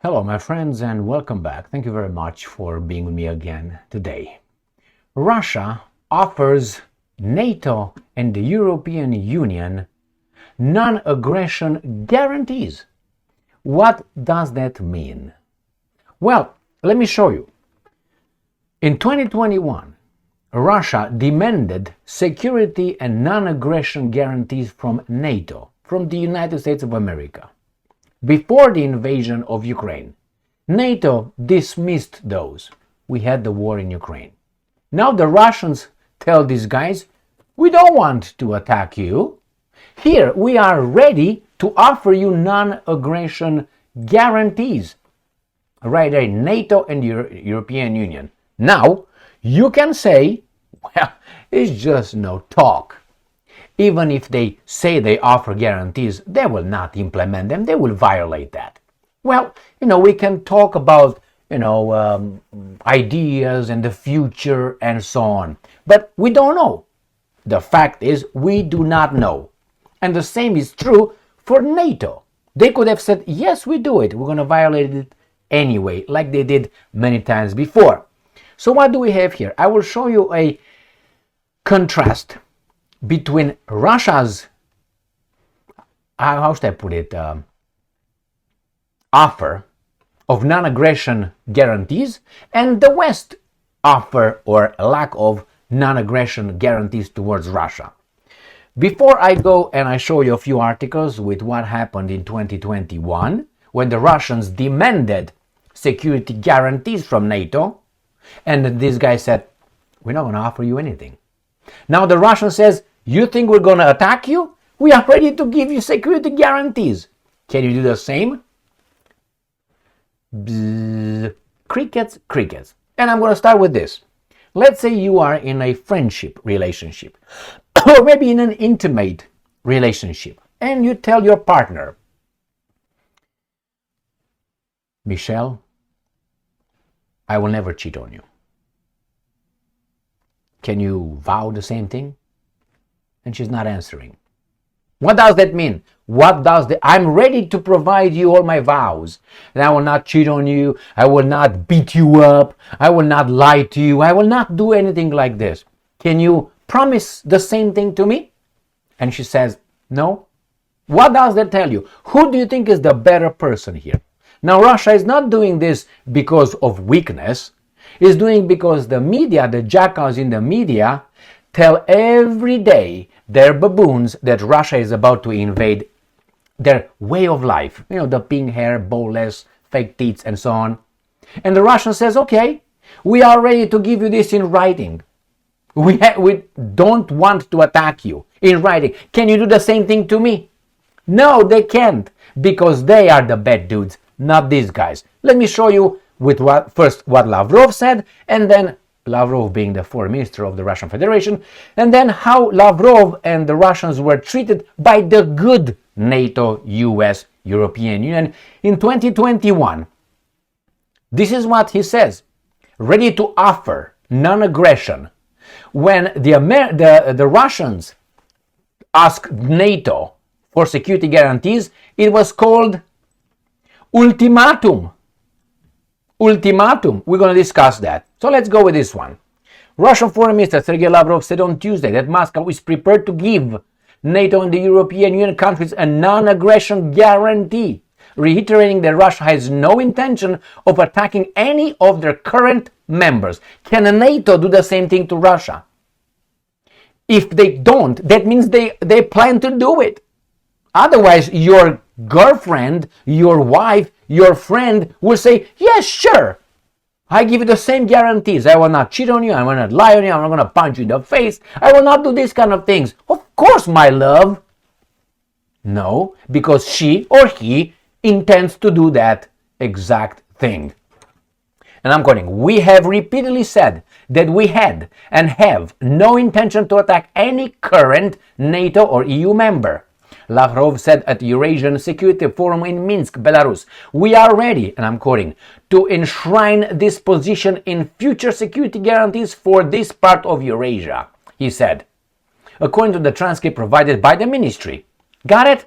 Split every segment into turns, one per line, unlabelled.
Hello, my friends, and welcome back. Thank you very much for being with me again today. Russia offers NATO and the European Union non-aggression guarantees. What does that mean? Well, let me show you. In 2021, Russia demanded security and non-aggression guarantees from NATO, from the United States of America. Before the invasion of Ukraine, NATO dismissed those. We had the war in Ukraine. Now the Russians tell these guys, we don't want to attack you. Here, we are ready to offer you non-aggression guarantees. Right there, NATO and European Union. Now, you can say, well, it's just no talk. Even if they say they offer guarantees, they will not implement them. They will violate that. Well, we can talk about, ideas and the future and so on. But we don't know. The fact is, we do not know. And the same is true for NATO. They could have said, yes, we do it. We're going to violate it anyway, like they did many times before. So what do we have here? I will show you a contrast between Russia's, how should I put it, offer of non-aggression guarantees and the West offer or lack of non-aggression guarantees towards Russia. Before I go and I show you a few articles with what happened in 2021 when the Russians demanded security guarantees from NATO, and this guy said, we're not going to offer you anything. Now the Russian says, you think we're going to attack you? We are ready to give you security guarantees. Can you do the same? Bzz. Crickets, crickets. And I'm going to start with this. Let's say you are in a friendship relationship or maybe in an intimate relationship and you tell your partner, Michelle, I will never cheat on you. Can you vow the same thing? And she's not answering. What does that mean? I'm ready to provide you all my vows. And I will not cheat on you. I will not beat you up. I will not lie to you. I will not do anything like this. Can you promise the same thing to me? And she says, no. What does that tell you? Who do you think is the better person here? Now, Russia is not doing this because of weakness. It's doing because the media, the jackals in the media, tell every day their baboons that Russia is about to invade their way of life. The pink hair, bowless, fake teeth, and so on. And the Russian says, okay, we are ready to give you this in writing. We don't want to attack you in writing. Can you do the same thing to me? No, they can't, because they are the bad dudes, not these guys. Let me show you with first what Lavrov said, and then Lavrov being the foreign minister of the Russian Federation, and then how Lavrov and the Russians were treated by the good NATO, US, European Union in 2021. This is what he says, ready to offer non-aggression. When the Russians asked NATO for security guarantees, it was called ultimatum. Ultimatum. We're going to discuss that. So let's go with this one. Russian Foreign Minister Sergei Lavrov said on Tuesday that Moscow is prepared to give NATO and the European Union countries a non-aggression guarantee, reiterating that Russia has no intention of attacking any of their current members. Can NATO do the same thing to Russia? If they don't, that means they plan to do it. Otherwise, your girlfriend, your wife, your friend will say, yes, sure. I give you the same guarantees. I will not cheat on you. I will not lie on you. I'm not going to punch you in the face. I will not do these kind of things. Of course, my love. No, because she or he intends to do that exact thing. And I'm quoting, we have repeatedly said that we had and have no intention to attack any current NATO or EU member. Lavrov said at the Eurasian Security Forum in Minsk, Belarus, we are ready, and I'm quoting, to enshrine this position in future security guarantees for this part of Eurasia, he said, according to the transcript provided by the ministry. Got it?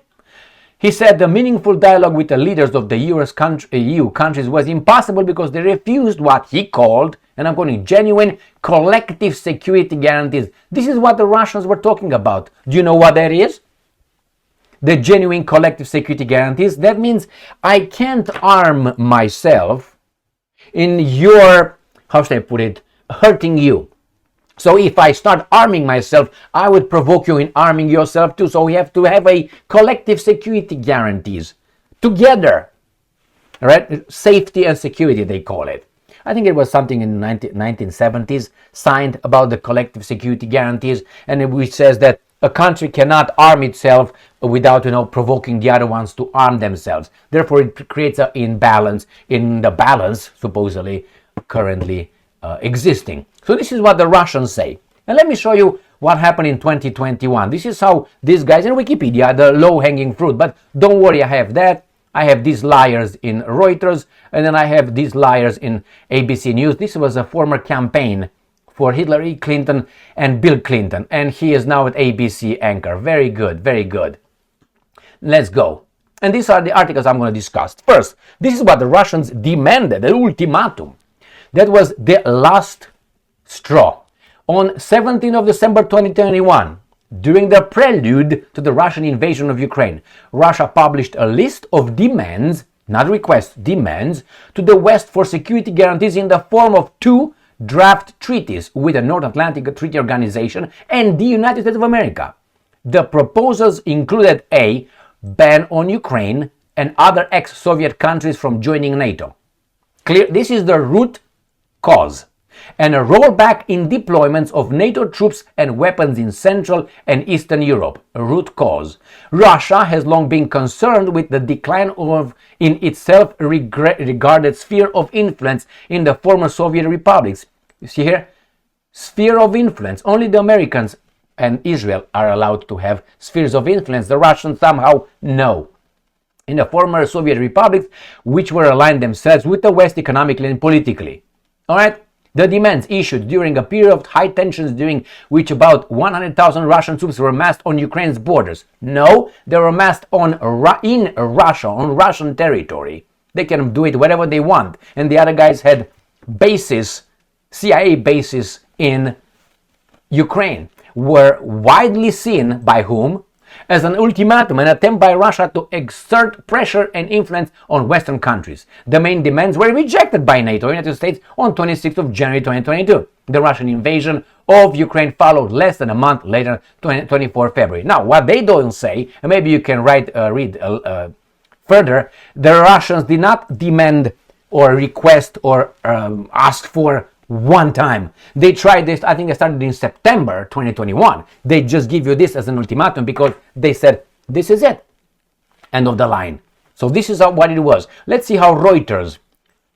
He said the meaningful dialogue with the leaders of the EU countries was impossible because they refused what he called, and I'm quoting, genuine collective security guarantees. This is what the Russians were talking about. Do you know what that is? The genuine collective security guarantees. That means I can't arm myself in your, how should I put it, hurting you. So if I start arming myself, I would provoke you in arming yourself too. So we have to have a collective security guarantees together, all right? Safety and security, they call it. I think it was something in the 1970s signed about the collective security guarantees, and which says that a country cannot arm itself without, provoking the other ones to arm themselves. Therefore, it creates an imbalance in the balance, supposedly, currently existing. So this is what the Russians say. And let me show you what happened in 2021. This is how these guys in Wikipedia, the low-hanging fruit. But don't worry, I have that. I have these liars in Reuters, and then I have these liars in ABC News. This was a former campaign for Hillary Clinton and Bill Clinton, and he is now at ABC anchor. Very good, very good. Let's go. And these are the articles I'm going to discuss. First, this is what the Russians demanded, the ultimatum. That was the last straw. On 17th of December 2021, during the prelude to the Russian invasion of Ukraine, Russia published a list of demands, not requests, demands, to the West for security guarantees in the form of 2 draft treaties with the North Atlantic Treaty Organization and the United States of America. The proposals included a ban on Ukraine and other ex-Soviet countries from joining NATO. Clear, this is the root cause. And a rollback in deployments of NATO troops and weapons in Central and Eastern Europe, a root cause. Russia has long been concerned with the decline of in itself regarded sphere of influence in the former Soviet republics. You see here? Sphere of influence. Only the Americans and Israel are allowed to have spheres of influence. The Russians somehow no. In the former Soviet republics, which were aligned themselves with the West economically and politically. All right? The demands issued during a period of high tensions during which about 100,000 Russian troops were massed on Ukraine's borders. No, they were massed in Russia, on Russian territory. They can do it wherever they want. And the other guys had bases, CIA bases in Ukraine, were widely seen by whom? As an ultimatum, an attempt by Russia to exert pressure and influence on Western countries. The main demands were rejected by NATO and United States on 26th of January 2022. The Russian invasion of Ukraine followed less than a month later, 24 February. Now, what they don't say, and maybe you can read further, the Russians did not demand or request or ask for one time. They tried this, I think they started in September 2021. They just give you this as an ultimatum because they said, this is it. End of the line. So this is what it was. Let's see how Reuters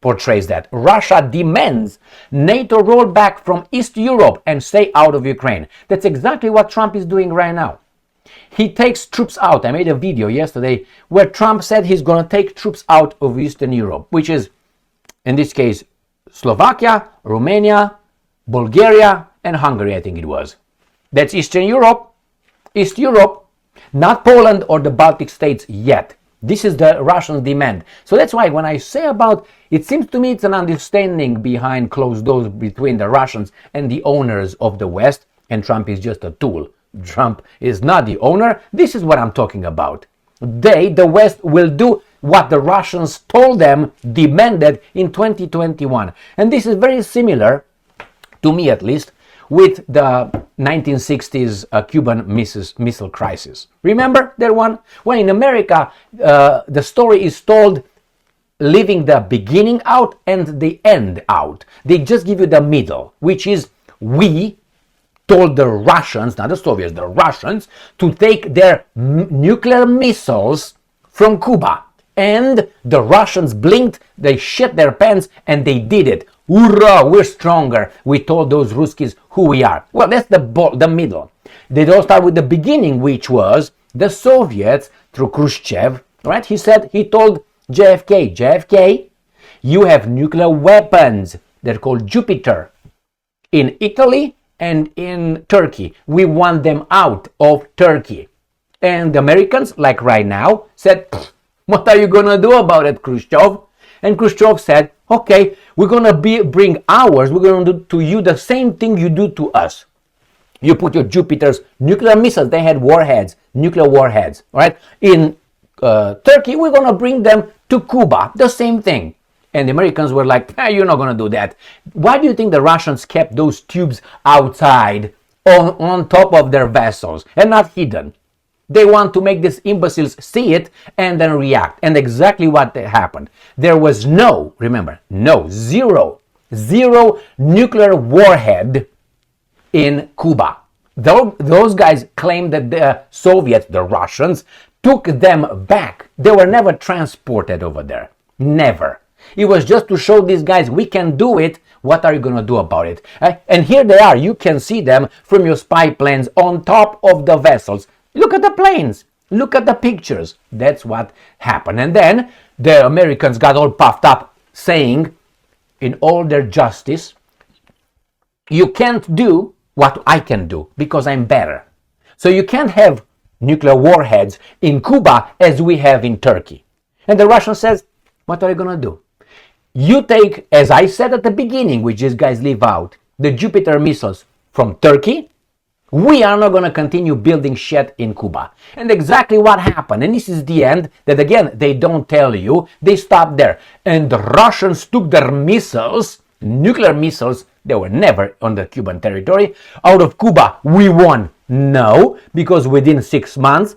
portrays that. Russia demands NATO roll back from East Europe and stay out of Ukraine. That's exactly what Trump is doing right now. He takes troops out. I made a video yesterday where Trump said he's going to take troops out of Eastern Europe, which is, in this case, Slovakia, Romania, Bulgaria, and Hungary, I think it was. That's Eastern Europe. East Europe, not Poland or the Baltic states yet. This is the Russian demand. So that's why when I say about, it seems to me it's an understanding behind closed doors between the Russians and the owners of the West, and Trump is just a tool. Trump is not the owner. This is what I'm talking about. The West, will do what the Russians told them, demanded in 2021. And this is very similar, to me at least, with the 1960s Cuban missile crisis. Remember that one? Well, in America, the story is told leaving the beginning out and the end out. They just give you the middle, which is we told the Russians, not the Soviets, the Russians, to take their nuclear missiles from Cuba. And the Russians blinked, they shit their pants, and they did it. Hoorah, we're stronger. We told those Ruskies who we are. Well, that's the middle. They don't start with the beginning, which was the Soviets through Khrushchev, right? He told JFK, you have nuclear weapons. They're called Jupiter. In Italy and in Turkey. We want them out of Turkey. And the Americans, like right now, said, what are you going to do about it, Khrushchev? And Khrushchev said, okay, we're going to bring ours. We're going to do to you the same thing you do to us. You put your Jupiter's nuclear missiles. They had warheads, nuclear warheads, right? In Turkey, we're going to bring them to Cuba. The same thing. And the Americans were like, you're not going to do that. Why do you think the Russians kept those tubes outside on top of their vessels and not hidden? They want to make these imbeciles see it and then react. And exactly what happened. There was zero nuclear warhead in Cuba. Those guys claim that the Soviets, the Russians, took them back. They were never transported over there. Never. It was just to show these guys, we can do it. What are you going to do about it? And here they are. You can see them from your spy planes on top of the vessels. Look at the planes. Look at the pictures. That's what happened. And then the Americans got all puffed up, saying, in all their justice, you can't do what I can do because I'm better. So you can't have nuclear warheads in Cuba as we have in Turkey. And the Russian says, what are you going to do? You take, as I said at the beginning, which these guys leave out, the Jupiter missiles from Turkey. We are not going to continue building shit in Cuba. And exactly what happened. And this is the end that, again, they don't tell you. They stopped there. And the Russians took their missiles, nuclear missiles, they were never on the Cuban territory, out of Cuba. We won. No, because within 6 months,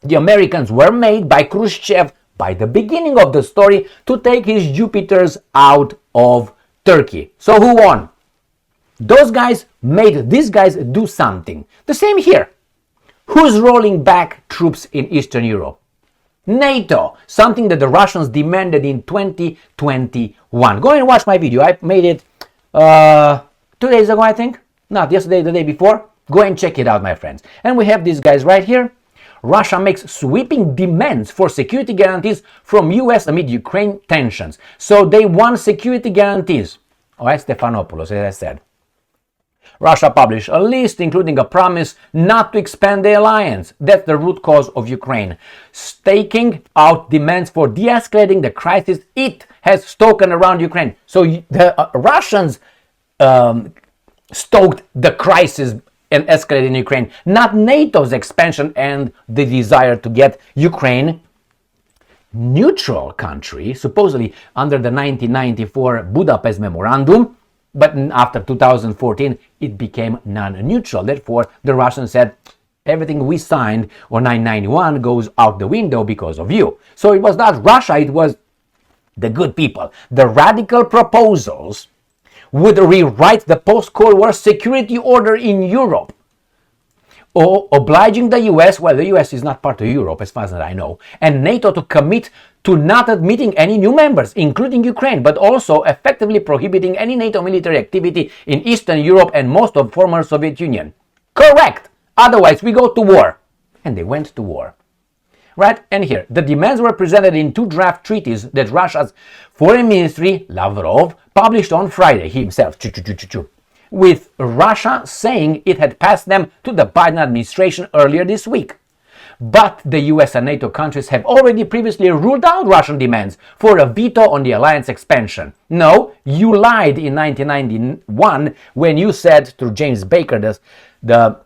the Americans were made by Khrushchev, by the beginning of the story, to take his Jupiters out of Turkey. So who won? Those guys made these guys do something. The same here. Who's rolling back troops in Eastern Europe? NATO. Something that the Russians demanded in 2021. Go and watch my video. I made it 2 days ago, I think. Not yesterday, the day before. Go and check it out, my friends. And we have these guys right here. Russia makes sweeping demands for security guarantees from US amid Ukraine tensions. So they want security guarantees. All right, Stephanopoulos, as I said. Russia published a list including a promise not to expand the alliance. That's the root cause of Ukraine. Staking out demands for de-escalating the crisis it has stoken around Ukraine. So the Russians stoked the crisis and escalated in Ukraine, not NATO's expansion and the desire to get Ukraine, neutral country, supposedly under the 1994 Budapest Memorandum, but after 2014, it became non-neutral. Therefore, the Russians said, everything we signed on 991 goes out the window because of you. So it was not Russia, it was the good people. The radical proposals would rewrite the post-Cold War security order in Europe, or obliging the US, well, the US is not part of Europe as far as I know, and NATO to commit to not admitting any new members, including Ukraine, but also effectively prohibiting any NATO military activity in Eastern Europe and most of former Soviet Union. Correct! Otherwise, we go to war. And they went to war. Right? And here, the demands were presented in 2 draft treaties that Russia's Foreign Ministry, Lavrov, published on Friday himself, with Russia saying it had passed them to the Biden administration earlier this week. But the US and NATO countries have already previously ruled out Russian demands for a veto on the alliance expansion. No, you lied in 1991 when you said through James Baker, the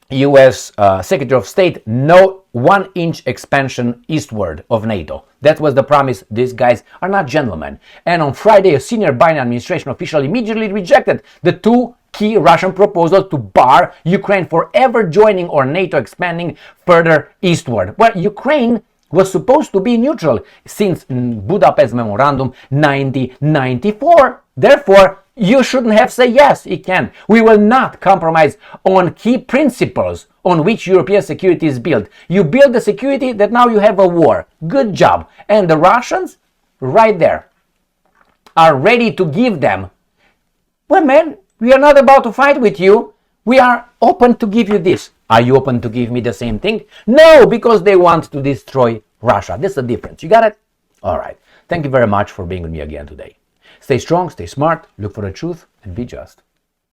US Secretary of State, no 1-inch expansion eastward of NATO. That was the promise. These guys are not gentlemen. And on Friday, a senior Biden administration official immediately rejected the 2 key Russian proposals to bar Ukraine forever joining or NATO expanding further eastward. Well, Ukraine was supposed to be neutral since Budapest Memorandum 1994. Therefore, you shouldn't have said yes, it can. We will not compromise on key principles on which European security is built. You build the security that now you have a war. Good job. And the Russians, right there, are ready to give them, well, man, we are not about to fight with you. We are open to give you this. Are you open to give me the same thing? No, because they want to destroy Russia. That's the difference. You got it? All right. Thank you very much for being with me again today. Stay strong, stay smart, look for the truth, and be just.